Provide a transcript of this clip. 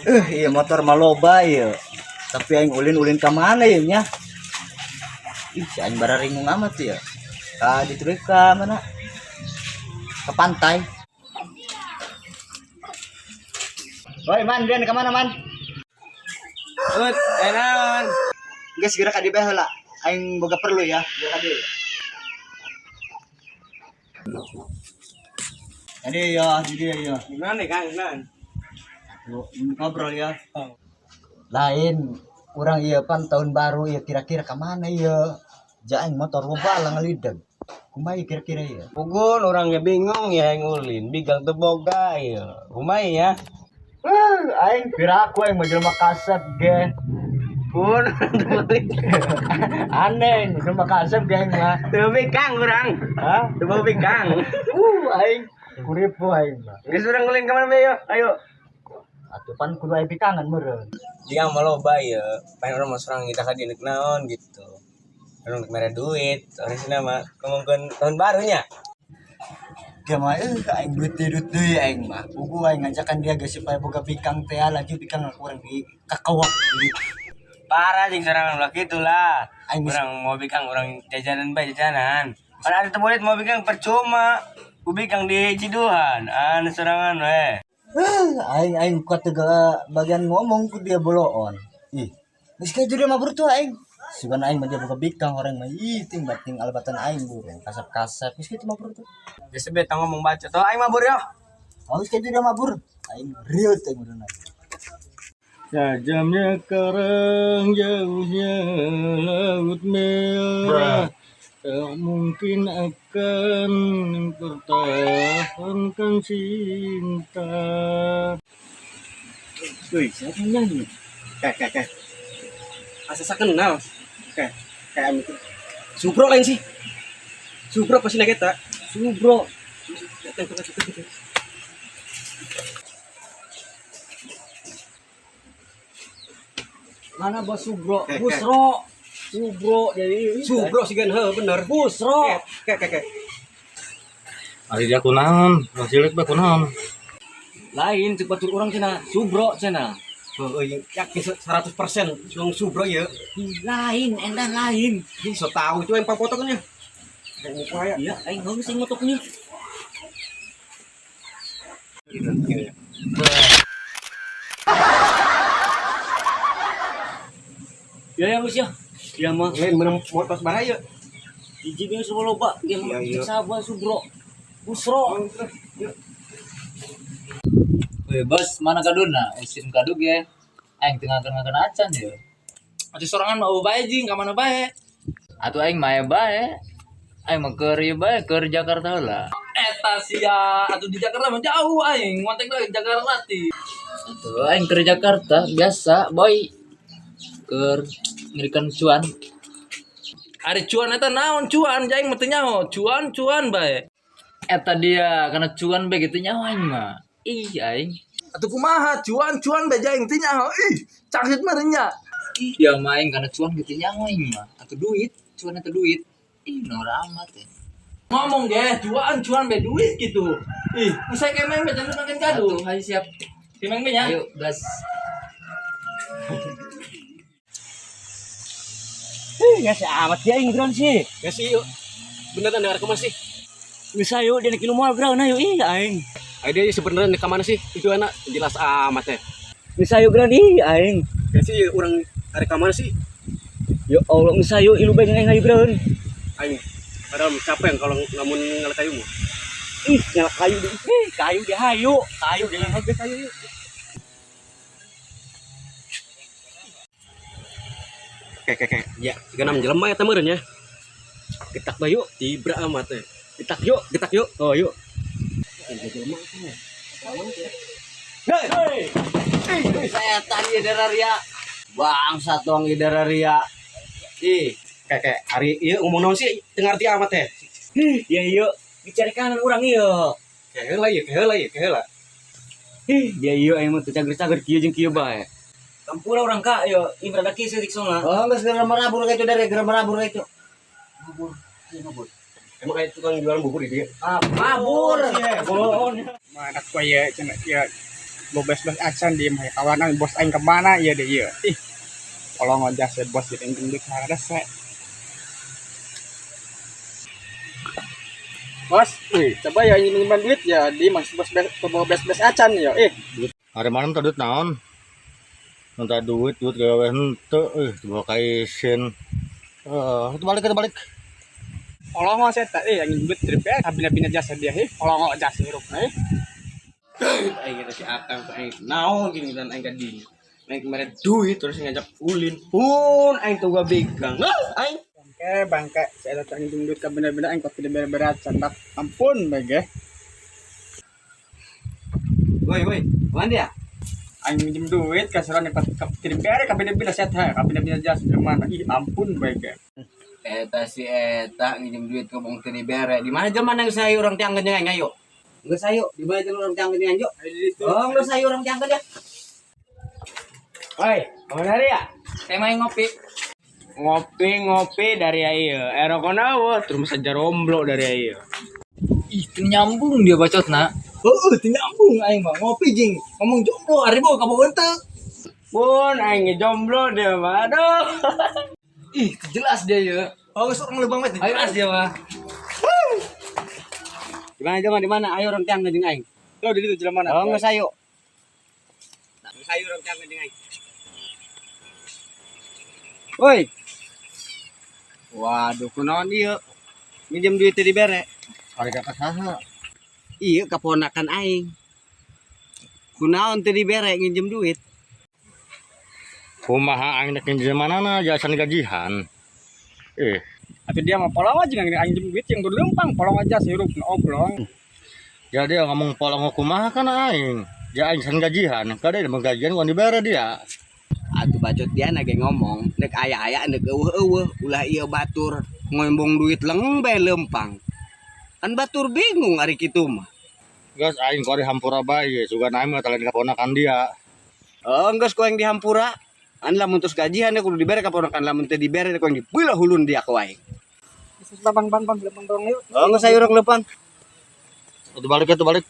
Iya motor maloba ya. Tapi aing ulin-ulin ke mana ya nya? Ih, si aing bararingung amat ya. Ditulis ke mana? Ke pantai. Woi man, dia ke mana man? Ut, enaon. Geus segera ka dieu heula. Aing boga perlu ya, geus ka dieu. Jadi ya. Gimana nih Kang? Gimana? Ngobrol ya. Lain orang iya pan tahun baru ya kira-kira ke mana ya? Jaing motor loba lah ngelideg. Kumaha kira-kira ya? Pugun orangnya bingung ya ngulin, bigang teu boga ya. Kumai ya. Aing kira aku yang mau jelema kasep ge. Pun Aneh, jelema kasep ge aing mah. teu bigang urang. Hah? Teu bigang. Aing kuripu aing mah. Geus urang ngulin ka mana be yo? Ayo. Atuh pan kudu aya pikangan meureun. Dia mau loba ya. Pengen orang mas orang kita ka dieu naon gitu. Orang mere duit, orang sini mah ngomongkeun tahun barunya. Dia mah aing duit deui aing mah. Ugu aing ngajakan dia ge supaya boga pikang teh lagi pikang kurang di kakawak gitu. Parah jeung sorangan ulah kitu lah. Aing Orang mau bigang orang jajanan bae jajanan. Kalau ada temulit mau bigang percuma. Ku bigang di Ciduhan. Anu sorangan we. Aing kuat tega bagian ngomong ku dia boloon. Ih, geus ka jadi mabur tuh aing. Sugan aing mah dia boga bikang orang mah ih ting bating albatan aing burung kasap-kasap geus kitu mabur tuh. Geus beta ngomong baca toh aing mabur yo. Geus ka jadi mabur. Aing riut aing urang. Tajamnya karang jauhnya laut merah. Tak mungkin akan mempertahankan cinta. Wih, siapa yang nyanyi? Kayak. Asa kenal. Kayak anu tuh. Subro lain sih. Subro pasti nak kita. Subro. Mana bos Subro? Busro. Subro jadi Subro sih kan, bener. Busro. Kayak. Ari dia kunaon, hasilnya bae kunaon. Lain cepat orang cenah Subro cenah. Oh, yakin 100% yang Subro ya. Lain, endan lain. Ini so tahu itu yang fotonya. Kayak muka ya. Iya, aing geus sing motoknya. Ya Gus ya. Ya mah Lain bener motos bahaya. hiji geus loba ge Iya. sabah Subro. Busro. Weh bos, mana kaduna? SIM kadug ya. Aing tengah kengakeun acan ya. Atuh sorangan mau bae jing ka mana bae. Atuh aing mah bae. Aing mah keur ieu bae keur Jakarta heula. Eta sia, atuh di Jakarta mah jauh aing, ngontek lagi Jakarta ti. Atuh aing keur Jakarta biasa boy. Keur ngirikan cuan. Ari cuan eta naon cuan? Aing mah teu nyaho, cuan bae. Eta dia karena cuan bae gitu nyaho aing mah. Ih aing. Atuh kumaha cuan beja yang teh nyaho. Ih, cakit mah nya. Ih, dia main karena cuan gitu nyaho aing mah. Atau duit, cuan atau duit. Ih, nora amat ya. Ngomong deh, cuan be duit gitu. Ih, saya kemeng be jangan makan kado. Ayo siap. Kemeng be ya. Ayo, gas. Ya si amat dia aing beran sih. Ya sih yuk. Beneran dengar ke masih. Bisa yuk dia kilo moal beran ayo ih aing. Dia sebenarnya ke mana sih? Itu anak jelas amat ya. Bisa yuk beran ih aing. Ya sih orang hari ke mana sih? Ya Allah bisa yuk ilu bae aing hayu beran. Aing padahal capek kalau ngamun ngalah kayu mu. Ih, nyala kayu deh. Kayu dia hayu. Kayu dia kayu yuk. Kayak. Ya, 36 jelema ya temeureun ya. Getak bayu tibra amat ya. Getak yuk. Oh, yuk. Hei. Setan ieu dararia. Bangsa tong ieu dararia. Ih, Kayak hari ieu ngomong naon sih teu ngarti amat ya. ya yuk dicari kanan urang ieu. Kayak heula. Dia ieu aing mah teu cager-cager kieu jeung kieu bae. Kampura orang kak, yo imra daki sih tikso lah. Oh, enggak segera merabur kayak itu dari segera merabur kayak itu. Mabur. Emang kayak tukang jualan bubur di dia. Mabur. Mana ko ya cina ya bobes-bes acan di mah kawanan bos aing kemana ya deh ya. Ih. Kalau ngojas ya bos jadi gendut ada saya. Bos, coba ya ini minjem duit ya di mas bos-bes acan ya. Hari malam tadi naon minta duit gawe henteu coba kaisin itu balik Kalau nggak saya tak yang duit trip ya kabina jasa dia kalau nggak jasa hirup Aing kita si akang aing naon gini dan aing kadin. Aing kemarin duit terus ngajak ulin. Pun aing tuh gua begang. Aing bangke saya datang duit kabina aing kok tidak berat sandak ampun bege. woi, mana dia? Aing minjem duit kasuran pas kirim bere kabina set ha kabina jasa di mana ih ampun bege. Eta si eta nginjem duit ke bong teu dibere. Di mana zaman yang saya orang tiang geuning ayo. Enggak sayo, di mana jalan orang tiang geuning ayo. Oh, enggak sayo orang tiang ya. Oi, kemana hari ya? Saya main ngopi. Ngopi dari ayo. Erokona wah, terus saja romblo dari ayo. Ih, nyambung dia bacotna. Nyambung aing mah ngopi jing. Ngomong jomblo ari bawa ka bawa teu. Pun aing jomblo deh mah. Aduh. Ih, jelas dia ya. Oh, geus orang leubeung mah. Ayo as dia mah. Di mana? Ayo orang tiang geuning aing. Lo di situ jalan mana? Oh, enggak sayo. Enggak sayo orang tiang geuning aing. Woi. Waduh, kunaon ieu? Minjem duit teu dibere. harga kasaha Iya, keponakan aing. Kunaon teu dibere nginjem duit. kumaha aing nek di manana jasan gajihan Atau dia mah polong aja nggak aing jem duit yang berlempang polong aja sirup oblong. jadi ngomong polong kumaha kan aing ya aing san gajihan kada ada gajian wan dibere dia Atuh bacot dia nage ngomong, nek aya-aya nek eueuh-eueuh ulah ieu batur ngombong duit leng bae lempang. Kan batur bingung ari kitu mah. geus aing kori hampura bae sugan aing mah talen kaponakan dia Oh, geus ku yang dihampura. An lamun terus gajian kudu dibere kaponakan lamun teu dibere ku yang dipeulah hulun dia ku aing. Bang lempang dong yuk. Oh, geus sayur lepan. itu balik